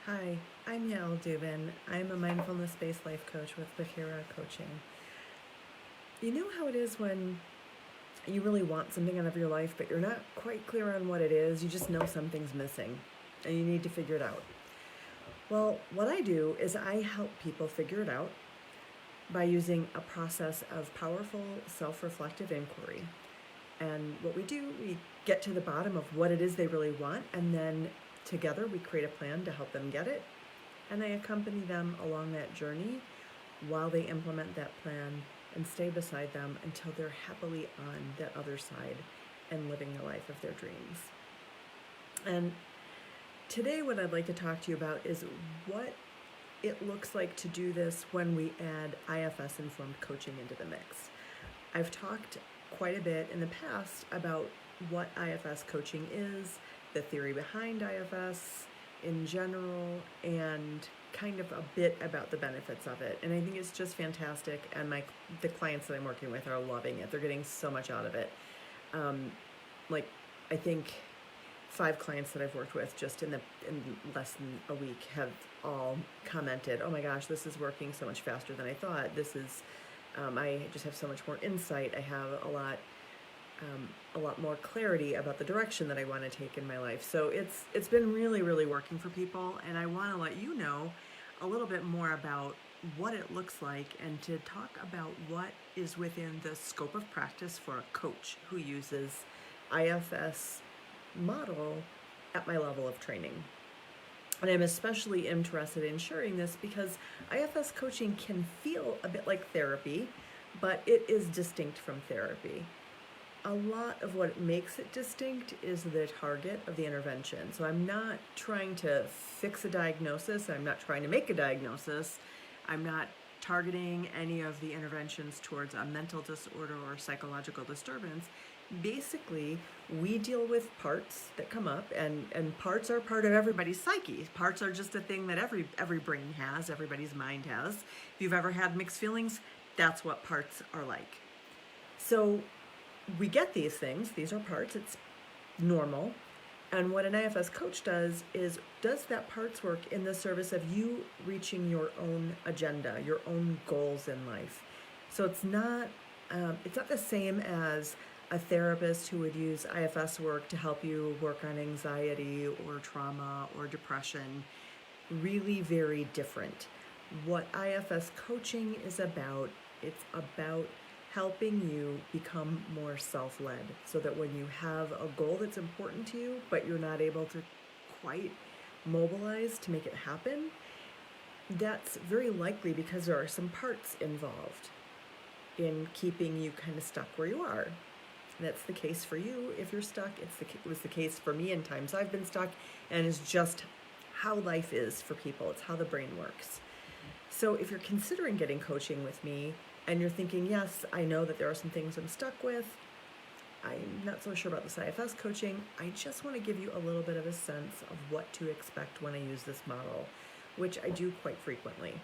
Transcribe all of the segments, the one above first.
Hi, I'm Yael Dubin. I'm a mindfulness-based life coach with Bahira Coaching. You know how it is when you really want something out of your life, but you're not quite clear on what it is. You just know something's missing, and you need to figure it out. Well, what I do is I help people figure it out by using a process of powerful self-reflective inquiry. And what we do, we get to the bottom of what it is they really want, and then together we create a plan to help them get it. And I accompany them along that journey while they implement that plan and stay beside them until they're happily on that other side and living the life of their dreams. And today what I'd like to talk to you about is what it looks like to do this when we add IFS-informed coaching into the mix. I've talked quite a bit in the past about what IFS coaching is, the theory behind IFS in general, and kind of a bit about the benefits of it. And I think it's just fantastic, and the clients that I'm working with are loving it. They're getting so much out of it. I think 5 clients that I've worked with just in less than a week have all commented, "Oh my gosh, this is working so much faster than I thought. This is, I just have so much more insight. I have a lot more clarity about the direction that I want to take in my life." So it's been really, really working for people, and I want to let you know a little bit more about what it looks like and to talk about what is within the scope of practice for a coach who uses IFS model at my level of training. And I'm especially interested in sharing this because IFS coaching can feel a bit like therapy, but it is distinct from therapy. A lot of what makes it distinct is the target of the intervention. So I'm not trying to fix a diagnosis. I'm not trying to make a diagnosis. I'm not targeting any of the interventions towards a mental disorder or psychological disturbance. Basically, we deal with parts that come up, and parts are part of everybody's psyche. Parts are just a thing that every brain has, everybody's mind has. If you've ever had mixed feelings, that's what parts are like. So we get these things, these are parts, it's normal. And what an IFS coach does that parts work in the service of you reaching your own agenda, your own goals in life. So it's not the same as a therapist who would use IFS work to help you work on anxiety or trauma or depression. Really very different. What IFS coaching is about, it's about helping you become more self-led so that when you have a goal that's important to you, but you're not able to quite mobilize to make it happen, that's very likely because there are some parts involved in keeping you kind of stuck where you are. That's the case for you if you're stuck. It was the case for me in times I've been stuck, and it's just how life is for people. It's how the brain works. So if you're considering getting coaching with me and you're thinking, yes, I know that there are some things I'm stuck with, I'm not so sure about this IFS coaching, I just want to give you a little bit of a sense of what to expect when I use this model, which I do quite frequently.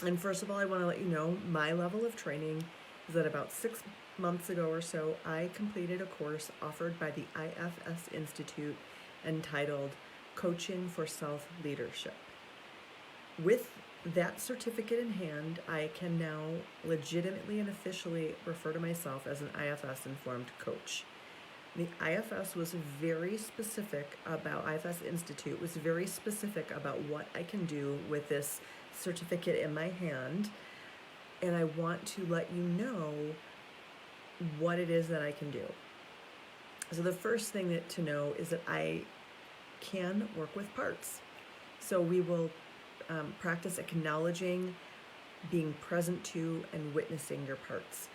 And first of all, I want to let you know my level of training is that about 6 months ago or so, I completed a course offered by the IFS Institute entitled Coaching for Self-Leadership. With that certificate in hand, I can now legitimately and officially refer to myself as an IFS-informed coach. The IFS was very specific about, IFS Institute was very specific about what I can do with this certificate in my hand, and I want to let you know what it is that I can do. So the first thing to know is that I can work with parts. So we will practice acknowledging, being present to, and witnessing your parts.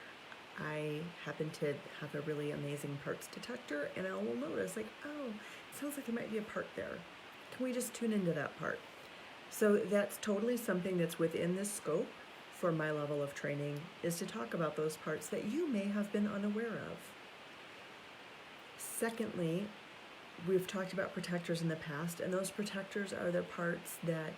I happen to have a really amazing parts detector, and I will notice, like, oh, it sounds like there might be a part there. Can we just tune into that part? So that's totally something that's within this scope for my level of training, is to talk about those parts that you may have been unaware of. Secondly, we've talked about protectors in the past, and those protectors are the parts that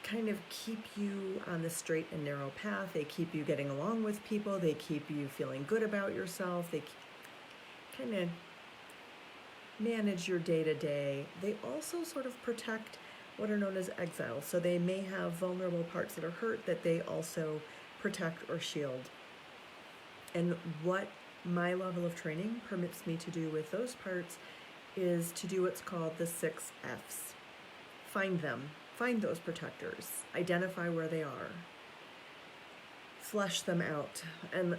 kind of keep you on the straight and narrow path. They keep you getting along with people. They keep you feeling good about yourself. They kind of manage your day-to-day, they also sort of protect what are known as exiles. So they may have vulnerable parts that are hurt that they also protect or shield. And what my level of training permits me to do with those parts is to do what's called the 6 F's. Find them, find those protectors, identify where they are, flesh them out. And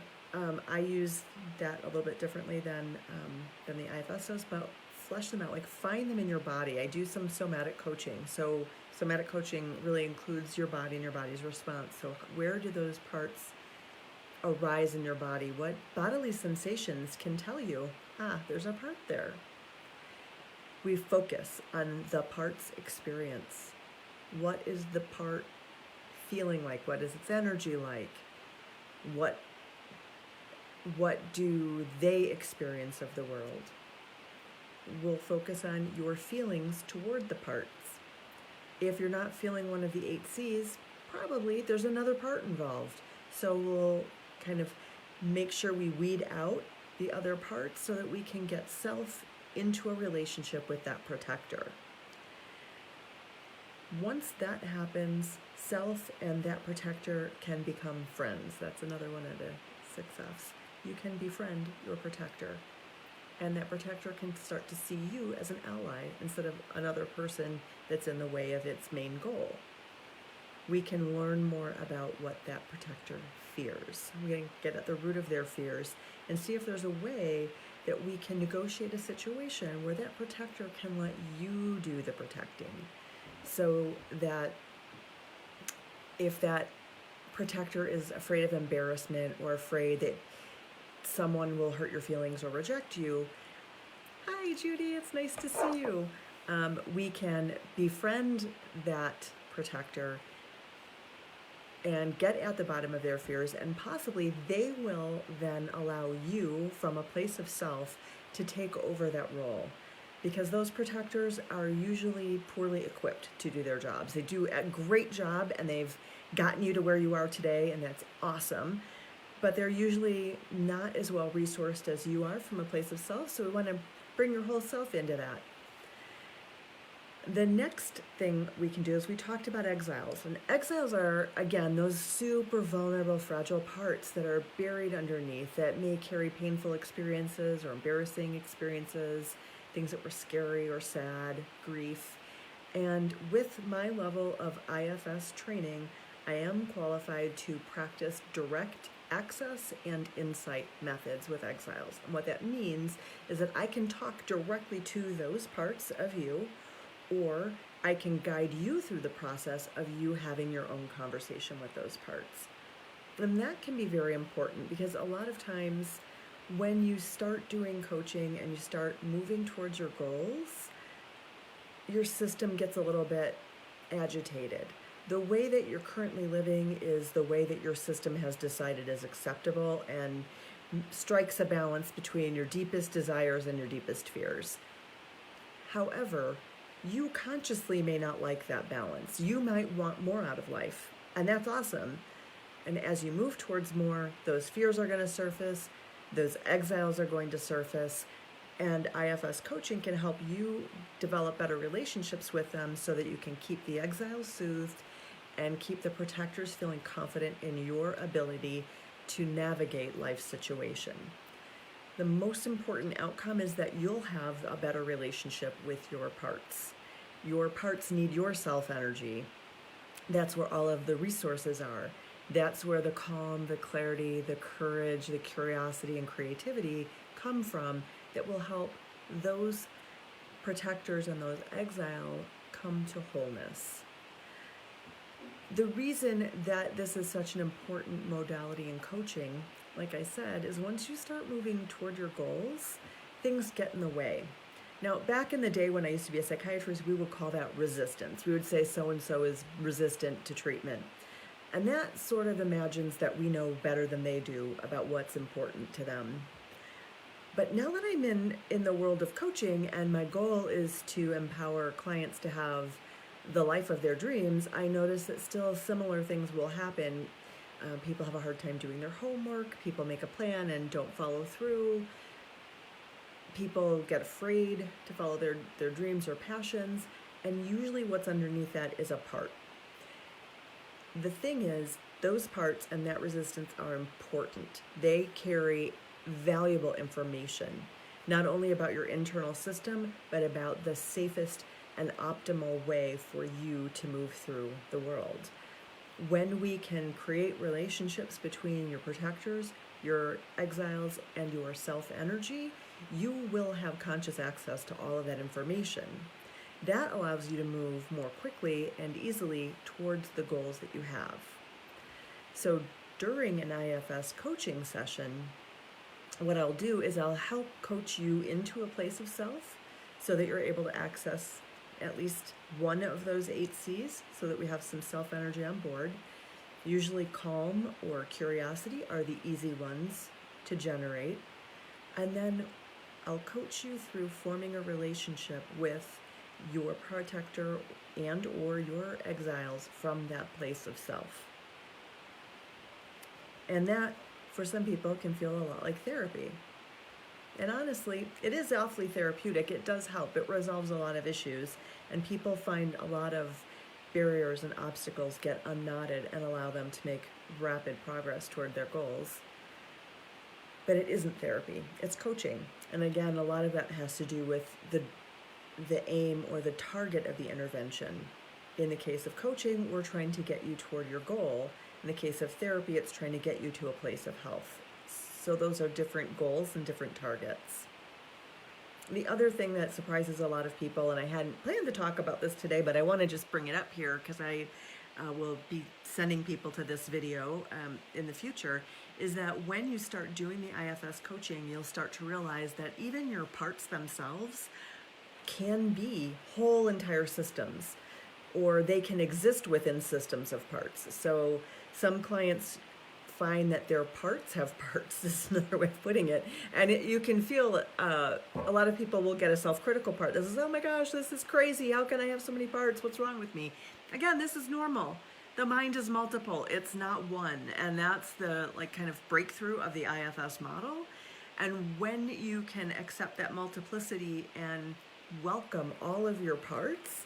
I use that a little bit differently than the IFS does, but flesh them out, like find them in your body. I do some somatic coaching. So somatic coaching really includes your body and your body's response. So where do those parts arise in your body? What bodily sensations can tell you, there's a part there? We focus on the part's experience. What is the part feeling like? What is its energy like? What do they experience of the world? We'll focus on your feelings toward the parts. If you're not feeling one of the 8 C's, probably there's another part involved. So we'll kind of make sure we weed out the other parts so that we can get self into a relationship with that protector. Once that happens, self and that protector can become friends. That's another one of the 6 F's. You can befriend your protector, and that protector can start to see you as an ally instead of another person that's in the way of its main goal. We can learn more about what that protector fears. We can get at the root of their fears and see if there's a way that we can negotiate a situation where that protector can let you do the protecting, so that if that protector is afraid of embarrassment or afraid that someone will hurt your feelings or reject you, hi Judy, it's nice to see you. We can befriend that protector and get at the bottom of their fears, and possibly they will then allow you from a place of self to take over that role, because those protectors are usually poorly equipped to do their jobs. They do a great job and they've gotten you to where you are today, and that's awesome, but they're usually not as well resourced as you are from a place of self, so we want to bring your whole self into that. The next thing we can do is, we talked about exiles, and exiles are, again, those super vulnerable, fragile parts that are buried underneath, that may carry painful experiences or embarrassing experiences, things that were scary or sad, grief. And with my level of IFS training, I am qualified to practice direct access and insight methods with exiles. And what that means is that I can talk directly to those parts of you, or I can guide you through the process of you having your own conversation with those parts. And that can be very important, because a lot of times when you start doing coaching and you start moving towards your goals, your system gets a little bit agitated. The way that you're currently living is the way that your system has decided is acceptable, and strikes a balance between your deepest desires and your deepest fears. However, you consciously may not like that balance. You might want more out of life, and that's awesome. And as you move towards more, those fears are going to surface, those exiles are going to surface, and IFS coaching can help you develop better relationships with them so that you can keep the exiles soothed and keep the protectors feeling confident in your ability to navigate life's situation. The most important outcome is that you'll have a better relationship with your parts. Your parts need your self-energy. That's where all of the resources are. That's where the calm, the clarity, the courage, the curiosity, and creativity come from, that will help those protectors and those exile come to wholeness. The reason that this is such an important modality in coaching, like I said, is once you start moving toward your goals, things get in the way. Now, back in the day when I used to be a psychiatrist, we would call that resistance. We would say so-and-so is resistant to treatment. And that sort of imagines that we know better than they do about what's important to them. But now that I'm in the world of coaching, and my goal is to empower clients to have the life of their dreams, I notice that still similar things will happen. People have a hard time doing their homework. People make a plan and don't follow through. people get afraid to follow their dreams or passions, and usually what's underneath that is a part. The thing is, those parts and that resistance are important. They carry valuable information, not only about your internal system, but about the safest and optimal way for you to move through the world. When we can create relationships between your protectors, your exiles, and your self-energy, you will have conscious access to all of that information. That allows you to move more quickly and easily towards the goals that you have. So during an IFS coaching session, what I'll do is I'll help coach you into a place of self so that you're able to access at least one of those 8 C's so that we have some self-energy on board. Usually calm or curiosity are the easy ones to generate. And then I'll coach you through forming a relationship with your protector and or your exiles from that place of self. And that, for some people, can feel a lot like therapy. And honestly, it is awfully therapeutic. It does help. It resolves a lot of issues, and people find a lot of barriers and obstacles get unknotted and allow them to make rapid progress toward their goals. But it isn't therapy, it's coaching. And again, a lot of that has to do with the aim or the target of the intervention. In the case of coaching, we're trying to get you toward your goal. In the case of therapy, it's trying to get you to a place of health. So those are different goals and different targets. The other thing that surprises a lot of people, and I hadn't planned to talk about this today, but I want to just bring it up here because I will be sending people to this video in the future, is that when you start doing the IFS coaching, you'll start to realize that even your parts themselves can be whole entire systems, or they can exist within systems of parts. So some clients find that their parts have parts. This is another way of putting it. And you can feel a lot of people will get a self-critical part. This is, oh my gosh, this is crazy. How can I have so many parts? What's wrong with me? Again, this is normal. The mind is multiple. It's not one. And that's the kind of breakthrough of the IFS model. And when you can accept that multiplicity and welcome all of your parts,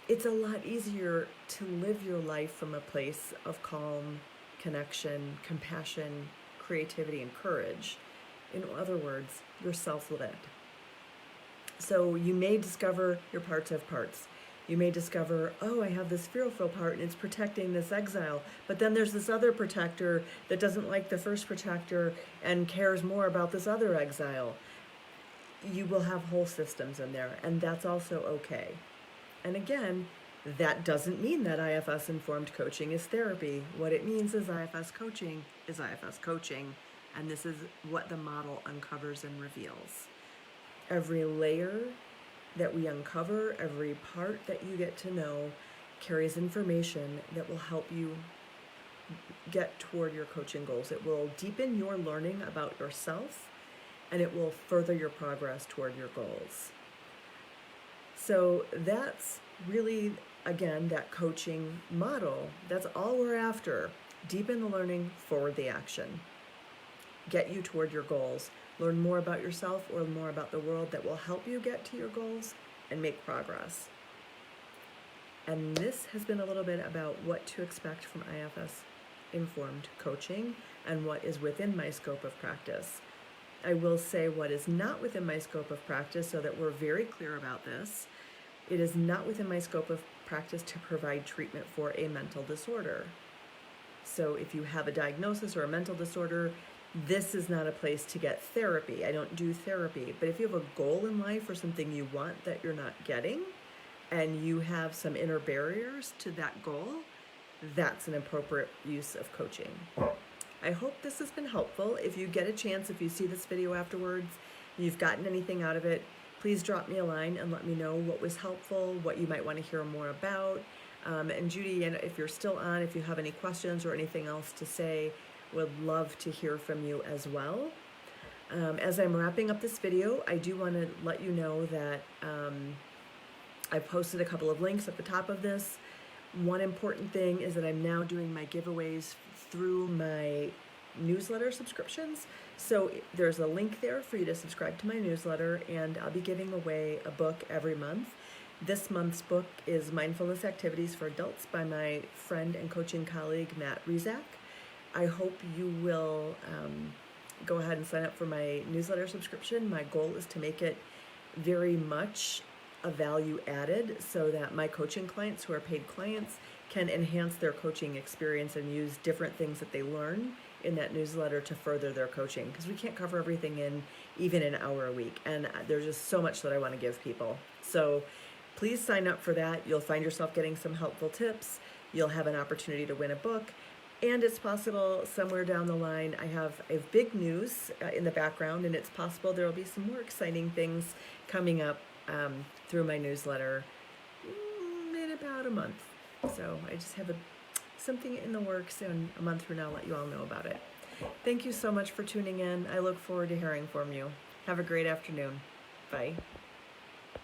it's a lot easier to live your life from a place of calm, connection, compassion, creativity, and courage. In other words, you're self-led. So you may discover your parts have parts. You may discover, oh, I have this fearful part and it's protecting this exile. But then there's this other protector that doesn't like the first protector and cares more about this other exile. You will have whole systems in there, and that's also okay. And again, that doesn't mean that IFS-informed coaching is therapy. What it means is IFS coaching, and this is what the model uncovers and reveals. Every layer that we uncover, every part that you get to know, carries information that will help you get toward your coaching goals. It will deepen your learning about yourself, and it will further your progress toward your goals. So that's really, again, that coaching model. That's all we're after. Deepen the learning, forward the action. Get you toward your goals. Learn more about yourself or more about the world that will help you get to your goals and make progress. And this has been a little bit about what to expect from IFS-informed coaching and what is within my scope of practice. I will say what is not within my scope of practice so that we're very clear about this. It is not within my scope of practice to provide treatment for a mental disorder. So if you have a diagnosis or a mental disorder, this is not a place to get therapy. I don't do therapy. But if you have a goal in life or something you want that you're not getting, and you have some inner barriers to that goal, that's an appropriate use of coaching. I hope this has been helpful. If you get a chance, if you see this video afterwards, and you've gotten anything out of it, please drop me a line and let me know what was helpful, what you might want to hear more about. And Judy, and if you're still on, if you have any questions or anything else to say, would love to hear from you as well. As I'm wrapping up this video, I do want to let you know that I posted a couple of links at the top of this. One important thing is that I'm now doing my giveaways through my newsletter subscriptions. So there's a link there for you to subscribe to my newsletter, and I'll be giving away a book every month. This month's book is Mindfulness Activities for Adults by my friend and coaching colleague, Matt Rizak. I hope you will go ahead and sign up for my newsletter subscription. My goal is to make it very much a value added so that my coaching clients who are paid clients can enhance their coaching experience and use different things that they learn in that newsletter to further their coaching, because we can't cover everything in even an hour a week, and there's just so much that I want to give people. So please sign up for that. You'll find yourself getting some helpful tips. You'll have an opportunity to win a book. And it's possible somewhere down the line I have big news in the background, and it's possible there will be some more exciting things coming up through my newsletter in about a month. So I just have something in the works, and a month from now I'll let you all know about it. Thank you so much for tuning in. I look forward to hearing from you. Have a great afternoon. Bye.